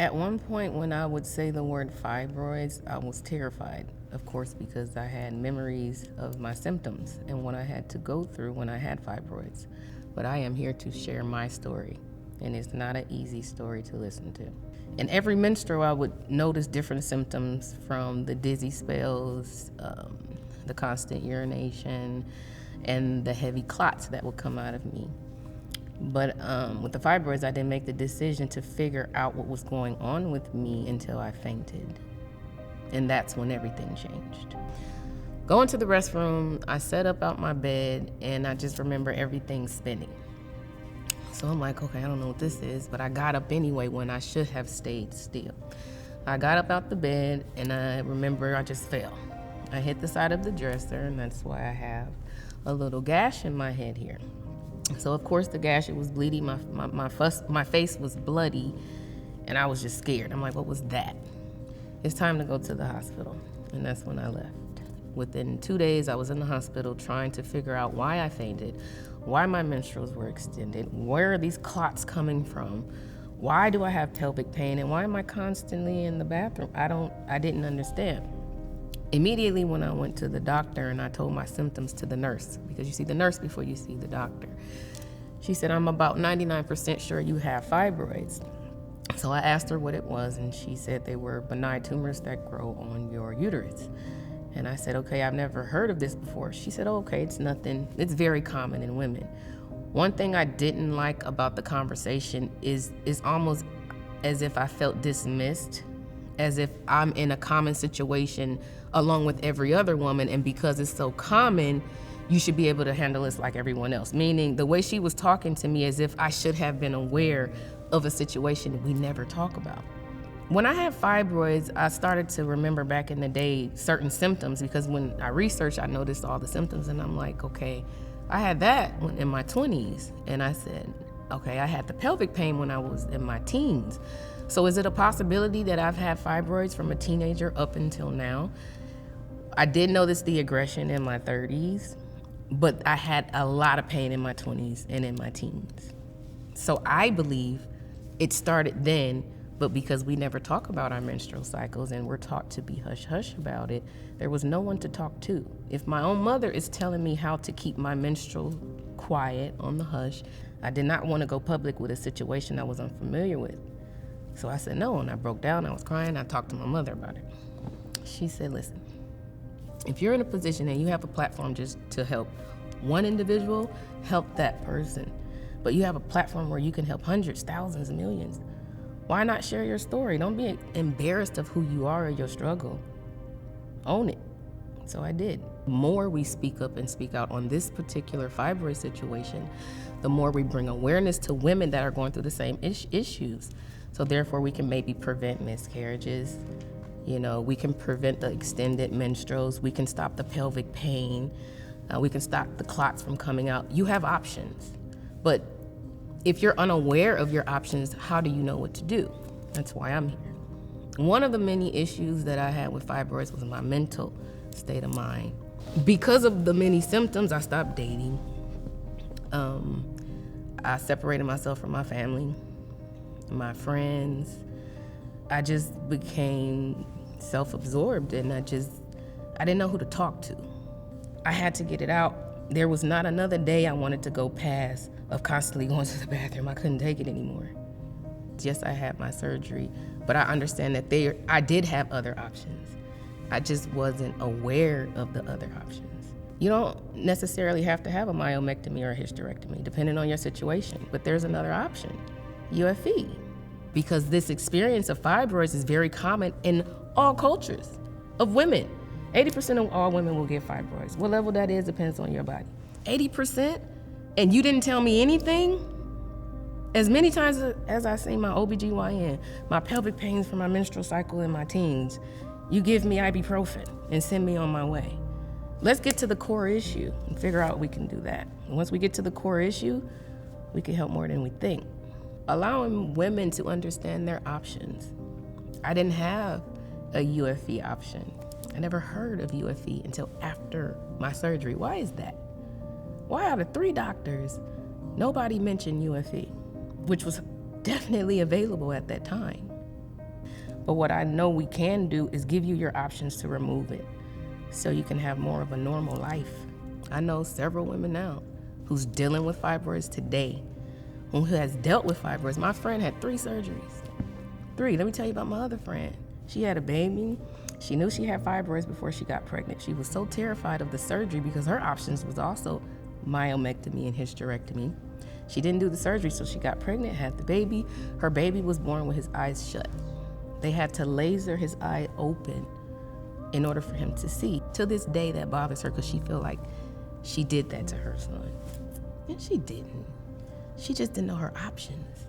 At one point when I would say the word fibroids, I was terrified, of course, because I had memories of my symptoms and what I had to go through when I had fibroids. But I am here to share my story, and it's not an easy story to listen to. In every menstrual, I would notice different symptoms, from the dizzy spells, the constant urination, and the heavy clots that would come out of me. But with the fibroids, I didn't make the decision to figure out what was going on with me until I fainted. And that's when everything changed. Going to the restroom, I sat up out my bed, and I just remember everything spinning. So I'm like, okay, I don't know what this is, but I got up anyway when I should have stayed still. I got up out the bed, and I remember I just fell. I hit the side of the dresser, and that's why I have a little gash in my head here. So of course the gash, it was bleeding, my face was bloody, and I was just scared. I'm like, what was that? It's time to go to the hospital, and that's when I left. Within 2 days, I was in the hospital trying to figure out why I fainted, why my menstruals were extended, where are these clots coming from, why do I have pelvic pain, and why am I constantly in the bathroom? I didn't understand. Immediately when I went to the doctor and I told my symptoms to the nurse, because you see the nurse before you see the doctor, she said, I'm about 99% sure you have fibroids. So I asked her what it was, and she said they were benign tumors that grow on your uterus. And I said, okay, I've never heard of this before. She said, oh, okay, it's nothing. It's very common in women. One thing I didn't like about the conversation is almost as if I felt dismissed, as if I'm in a common situation along with every other woman, and because it's so common, you should be able to handle this like everyone else. Meaning the way she was talking to me as if I should have been aware of a situation we never talk about. When I had fibroids, I started to remember back in the day certain symptoms, because when I researched, I noticed all the symptoms, and I'm like, okay, I had that in my 20s. And I said, okay, I had the pelvic pain when I was in my teens. So is it a possibility that I've had fibroids from a teenager up until now? I did notice the aggression in my 30s, but I had a lot of pain in my 20s and in my teens. So I believe it started then, but because we never talk about our menstrual cycles and we're taught to be hush-hush about it, there was no one to talk to. If my own mother is telling me how to keep my menstrual quiet on the hush, I did not want to go public with a situation I was unfamiliar with. So I said no, and I broke down, I was crying, I talked to my mother about it. She said, listen, if you're in a position and you have a platform just to help one individual, help that person. But you have a platform where you can help hundreds, thousands, millions. Why not share your story? Don't be embarrassed of who you are or your struggle. Own it. So I did. The more we speak up and speak out on this particular fibroid situation, the more we bring awareness to women that are going through the same issues. So therefore we can maybe prevent miscarriages. You know, we can prevent the extended menstruals. We can stop the pelvic pain. We can stop the clots from coming out. You have options. But if you're unaware of your options, how do you know what to do? That's why I'm here. One of the many issues that I had with fibroids was my mental state of mind. Because of the many symptoms, I stopped dating. I separated myself from my family, my friends. I just became self-absorbed, and I didn't know who to talk to. I had to get it out. There was not another day I wanted to go past of constantly going to the bathroom. I couldn't take it anymore. Yes, I had my surgery, but I understand that I did have other options. I just wasn't aware of the other options. You don't necessarily have to have a myomectomy or a hysterectomy, depending on your situation, but there's another option, UFE. Because this experience of fibroids is very common in all cultures of women. 80% of all women will get fibroids. What level that is depends on your body. 80%? And you didn't tell me anything? As many times as I see my OBGYN, my pelvic pains from my menstrual cycle in my teens, you give me ibuprofen and send me on my way. Let's get to the core issue and figure out we can do that. And once we get to the core issue, we can help more than we think. Allowing women to understand their options. I didn't have a UFE option. I never heard of UFE until after my surgery. Why is that? Why out of 3 doctors, nobody mentioned UFE, which was definitely available at that time? But what I know we can do is give you your options to remove it so you can have more of a normal life. I know several women now who's dealing with fibroids today, who has dealt with fibroids. My friend had 3 surgeries. 3. Let me tell you about my other friend. She had a baby. She knew she had fibroids before she got pregnant. She was so terrified of the surgery because her options was also myomectomy and hysterectomy. She didn't do the surgery, so she got pregnant, had the baby. Her baby was born with his eyes shut. They had to laser his eye open in order for him to see. To this day, that bothers her because she feel like she did that to her son. And she didn't. She just didn't know her options.